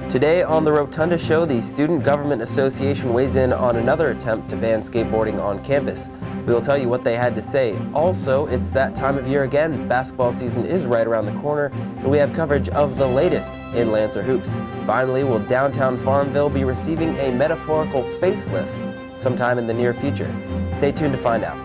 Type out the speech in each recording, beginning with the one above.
Today on the Rotunda Show, the Student Government Association weighs in on another attempt to ban skateboarding on campus. We will tell you what they had to say. Also, it's that time of year again. Basketball season is right around the corner, and we have coverage of the latest in Lancer hoops. Finally, will downtown Farmville be receiving a metaphorical facelift sometime in the near future? Stay tuned to find out.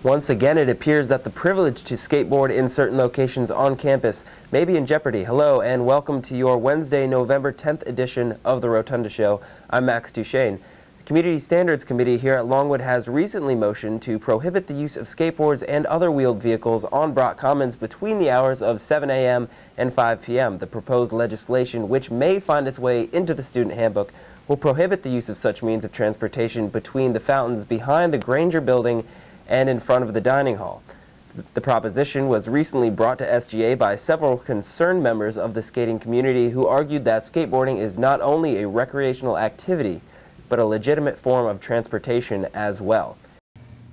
Once again, it appears that the privilege to skateboard in certain locations on campus may be in jeopardy. Hello and welcome to your Wednesday, November 10th edition of the Rotunda Show. I'm Max Duchesne. The Community Standards Committee here at Longwood has recently motioned to prohibit the use of skateboards and other wheeled vehicles on Brock Commons between the hours of 7 a.m. and 5 p.m. The proposed legislation, which may find its way into the student handbook, will prohibit the use of such means of transportation between the fountains behind the Granger building and in front of the dining hall. The proposition was recently brought to SGA by several concerned members of the skating community who argued that skateboarding is not only a recreational activity, but a legitimate form of transportation as well.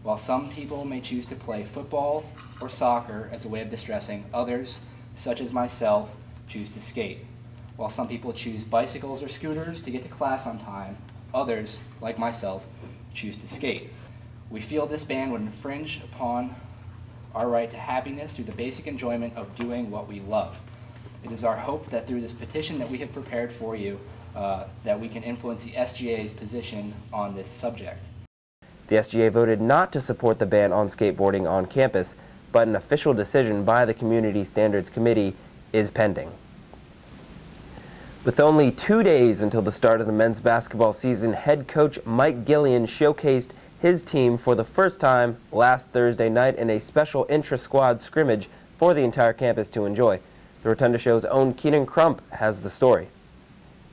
While some people may choose to play football or soccer as a way of distressing, others, such as myself, choose to skate. While some people choose bicycles or scooters to get to class on time, others, like myself, choose to skate. We feel this ban would infringe upon our right to happiness through the basic enjoyment of doing what we love. It is our hope that through this petition that we have prepared for you, that we can influence the SGA's position on this subject. The SGA voted not to support the ban on skateboarding on campus, but an official decision by the Community Standards Committee is pending. With only 2 days until the start of the men's basketball season, head coach Mike Gillian showcased his team for the first time last Thursday night in a special intra-squad scrimmage for the entire campus to enjoy. The Rotunda Show's own Keenan Crump has the story.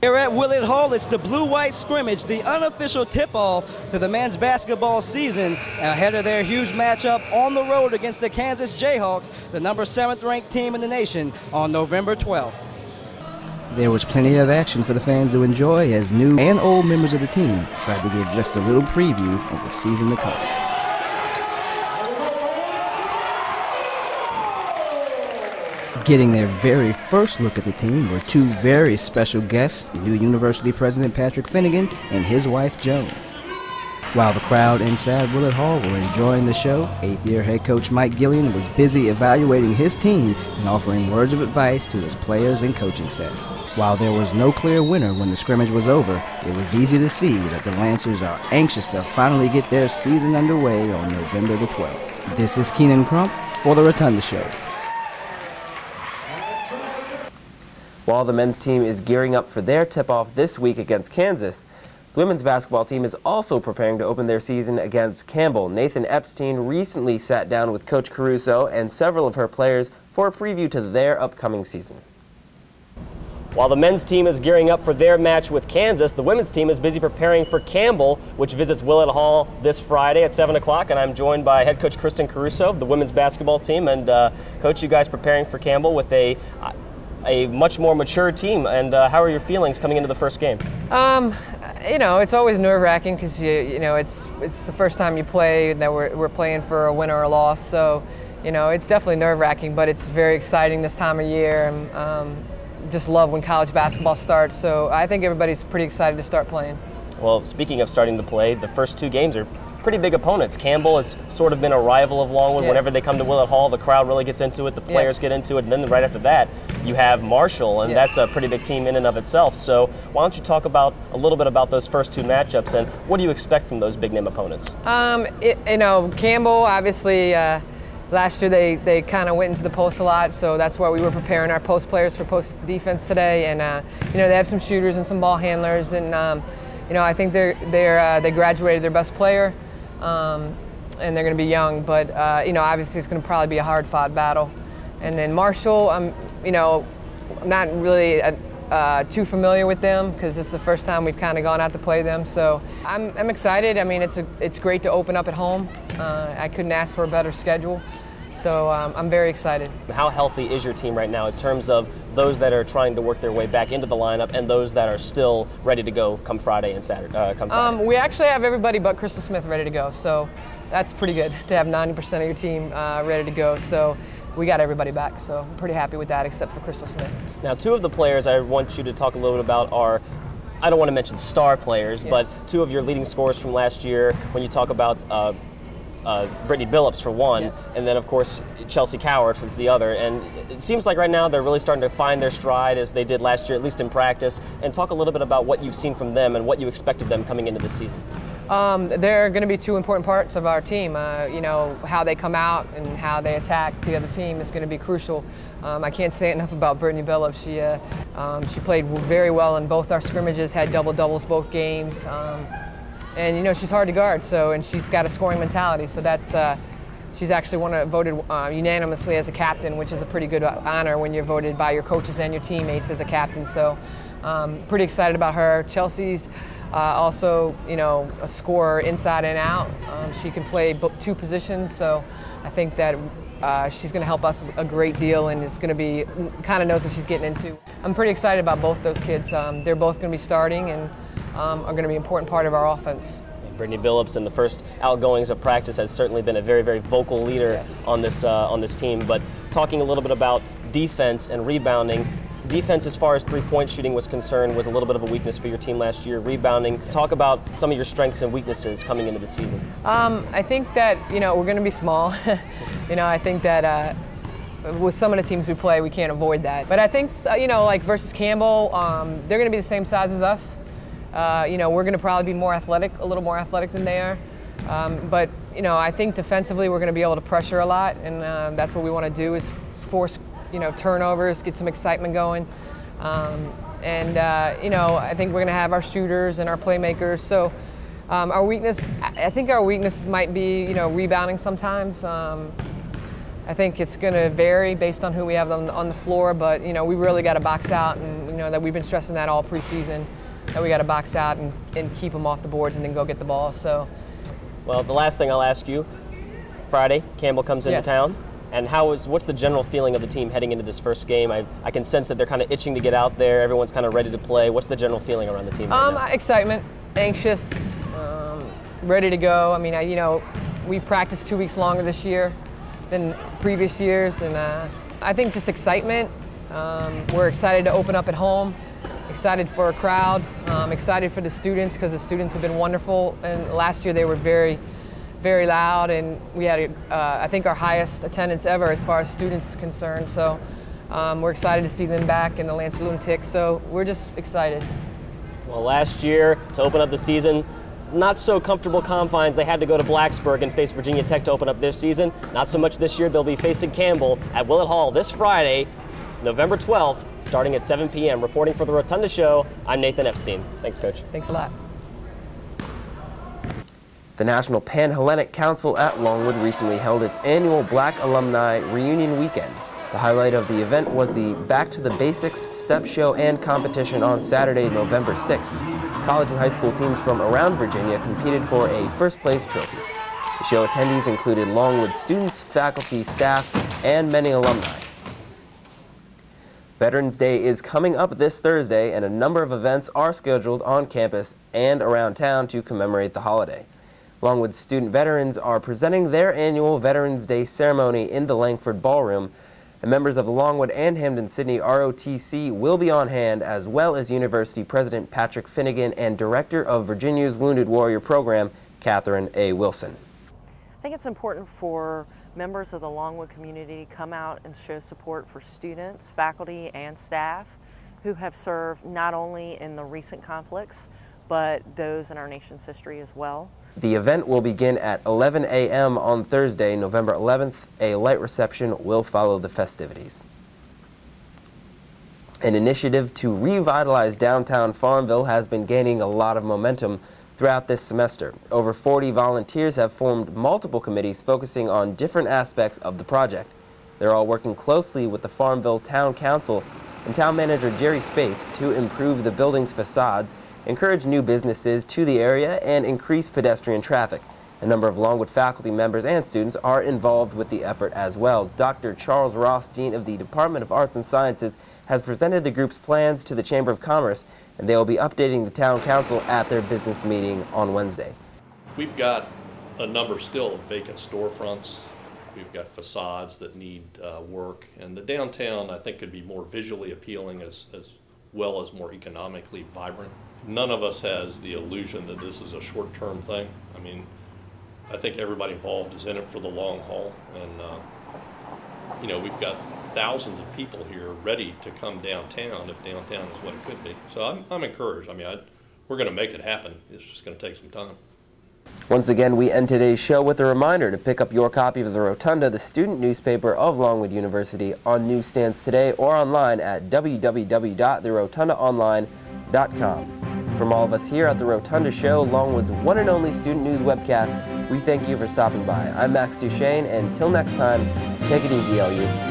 Here at Willett Hall, it's the blue-white scrimmage, the unofficial tip-off to the men's basketball season ahead of their huge matchup on the road against the Kansas Jayhawks, the number 7th ranked team in the nation, on November 12th. There was plenty of action for the fans to enjoy as new and old members of the team tried to give just a little preview of the season to come. Getting their very first look at the team were two very special guests, new University President Patrick Finnegan and his wife Joan. While the crowd inside Willett Hall were enjoying the show, 8th-year head coach Mike Gillian was busy evaluating his team and offering words of advice to his players and coaching staff. While there was no clear winner when the scrimmage was over, it was easy to see that the Lancers are anxious to finally get their season underway on November the 12th. This is Keenan Crump for the Rotunda Show. While the men's team is gearing up for their tip-off this week against Kansas, the women's basketball team is also preparing to open their season against Campbell. Nathan Epstein recently sat down with Coach Caruso and several of her players for a preview to their upcoming season. While the men's team is gearing up for their match with Kansas, the women's team is busy preparing for Campbell, which visits Willett Hall this Friday at 7 o'clock. And I'm joined by head coach Kristen Caruso of the women's basketball team. And Coach, you guys preparing for Campbell with a much more mature team. And how are your feelings coming into the first game? You know, it's always nerve-wracking because you know it's the first time you play that we're playing for a win or a loss. So, you know, it's definitely nerve-wracking, but it's very exciting this time of year. And, just love when college basketball starts, so I think everybody's pretty excited to start playing. Well, speaking of starting to play, the first two games are pretty big opponents. Campbell has sort of been a rival of Longwood. Yes. Whenever they come to Willett Hall, the crowd really gets into it, the players get into it, and then right after that, you have Marshall, and that's a pretty big team in and of itself. So why don't you talk about a little bit about those first two matchups, and what do you expect from those big-name opponents? You know, Campbell, obviously, last year they kind of went into the post a lot, so that's why we were preparing our post players for post defense today. And you know, they have some shooters and some ball handlers, and you know, I think they graduated their best player, and they're going to be young. But you know, obviously it's going to probably be a hard-fought battle. And then Marshall, you know, I'm not really too familiar with them because it's the first time we've kind of gone out to play them. So I'm excited. I mean, it's great to open up at home. I couldn't ask for a better schedule. So I'm very excited. How healthy is your team right now in terms of those that are trying to work their way back into the lineup and those that are still ready to go come Friday and Saturday? We actually have everybody but Crystal Smith ready to go, so that's pretty good to have 90% of your team ready to go. So we got everybody back, so I'm pretty happy with that except for Crystal Smith. Now, two of the players I want you to talk a little bit about are, I don't want to mention star players, but two of your leading scorers from last year. When you talk about Brittany Billups for one, and then of course Chelsea Cowart was the other. And it seems like right now they're really starting to find their stride as they did last year, at least in practice. And talk a little bit about what you've seen from them and what you expect of them coming into this season. They're going to be two important parts of our team. You know, how they come out and how they attack the other team is going to be crucial. I can't say enough about Brittany Billups. She played very well in both our scrimmages, had double-doubles both games. And, you know, she's hard to guard, and she's got a scoring mentality. So that's, she's actually voted unanimously as a captain, which is a pretty good honor when you're voted by your coaches and your teammates as a captain. So pretty excited about her. Chelsea's also, you know, a scorer inside and out. She can play two positions, so I think that she's going to help us a great deal and is going to be, kind of knows what she's getting into. I'm pretty excited about both those kids. They're both going to be starting and are going to be an important part of our offense. Brittany Billups in the first outgoings of practice has certainly been a very, very vocal leader on this team. But talking a little bit about defense and rebounding, defense as far as three-point shooting was concerned was a little bit of a weakness for your team last year. Rebounding, talk about some of your strengths and weaknesses coming into the season. I think that, you know, we're going to be small. You know, I think that with some of the teams we play, we can't avoid that. But I think, you know, like versus Campbell, they're going to be the same size as us. You know, we're going to probably be more athletic, a little more athletic than they are. But, you know, I think defensively we're going to be able to pressure a lot, and that's what we want to do is force, you know, turnovers, get some excitement going. You know, I think we're going to have our shooters and our playmakers. So our weakness, I think our weakness might be, you know, rebounding sometimes. I think it's going to vary based on who we have on the floor, but, you know, we really got to box out, and, you know, that we've been stressing that all preseason, that we got to box out and keep them off the boards and then go get the ball. So, well, the last thing I'll ask you, Friday, Campbell comes into town. And what's the general feeling of the team heading into this first game? I can sense that they're kind of itching to get out there. Everyone's kind of ready to play. What's the general feeling around the team right now? Excitement, anxious, ready to go. I mean, you know, we practiced 2 weeks longer this year than previous years, and I think just excitement. We're excited to open up at home, excited for a crowd, excited for the students because the students have been wonderful. And last year they were very loud, and we had, I think, our highest attendance ever as far as students is concerned. So we're excited to see them back in the Lancer Lunatics. So we're just excited. Well, last year, to open up the season, not so comfortable confines. They had to go to Blacksburg and face Virginia Tech to open up their season. Not so much this year. They'll be facing Campbell at Willett Hall this Friday, November 12th, starting at 7 p.m. Reporting for the Rotunda Show, I'm Nathan Epstein. Thanks, Coach. Thanks a lot. The National Pan-Hellenic Council at Longwood recently held its annual Black Alumni Reunion Weekend. The highlight of the event was the Back to the Basics step show and competition on Saturday, November 6th. College and high school teams from around Virginia competed for a first-place trophy. The show attendees included Longwood students, faculty, staff, and many alumni. Veterans Day is coming up this Thursday, and a number of events are scheduled on campus and around town to commemorate the holiday. Longwood student veterans are presenting their annual Veterans Day ceremony in the Langford Ballroom, and members of the Longwood and Hampden-Sydney ROTC will be on hand, as well as University President Patrick Finnegan and Director of Virginia's Wounded Warrior Program, Catherine A. Wilson. I think it's important for members of the Longwood community to come out and show support for students, faculty, and staff who have served not only in the recent conflicts, but those in our nation's history as well. The event will begin at 11 a.m. on Thursday, November 11th. A light reception will follow the festivities. An initiative to revitalize downtown Farmville has been gaining a lot of momentum throughout this semester. Over 40 volunteers have formed multiple committees focusing on different aspects of the project. They're all working closely with the Farmville Town Council and Town Manager Jerry Spates to improve the building's facades, encourage new businesses to the area, and increase pedestrian traffic. A number of Longwood faculty members and students are involved with the effort as well. Dr. Charles Ross, Dean of the Department of Arts and Sciences, has presented the group's plans to the Chamber of Commerce, and they will be updating the town council at their business meeting on Wednesday. We've got a number still of vacant storefronts. We've got facades that need work, and the downtown, I think, could be more visually appealing as well as more economically vibrant. None of us has the illusion that this is a short-term thing. I mean, I think everybody involved is in it for the long haul, and you know, we've got thousands of people here ready to come downtown if downtown is what it could be. So I'm encouraged. I mean, we're going to make it happen. It's just going to take some time. Once again, we end today's show with a reminder to pick up your copy of the Rotunda, the student newspaper of Longwood University, on newsstands today or online at www.therotundaonline.com. From all of us here at the Rotunda Show, Longwood's one and only student news webcast, we thank you for stopping by. I'm Max Duchesne, and until next time, take it easy, LU.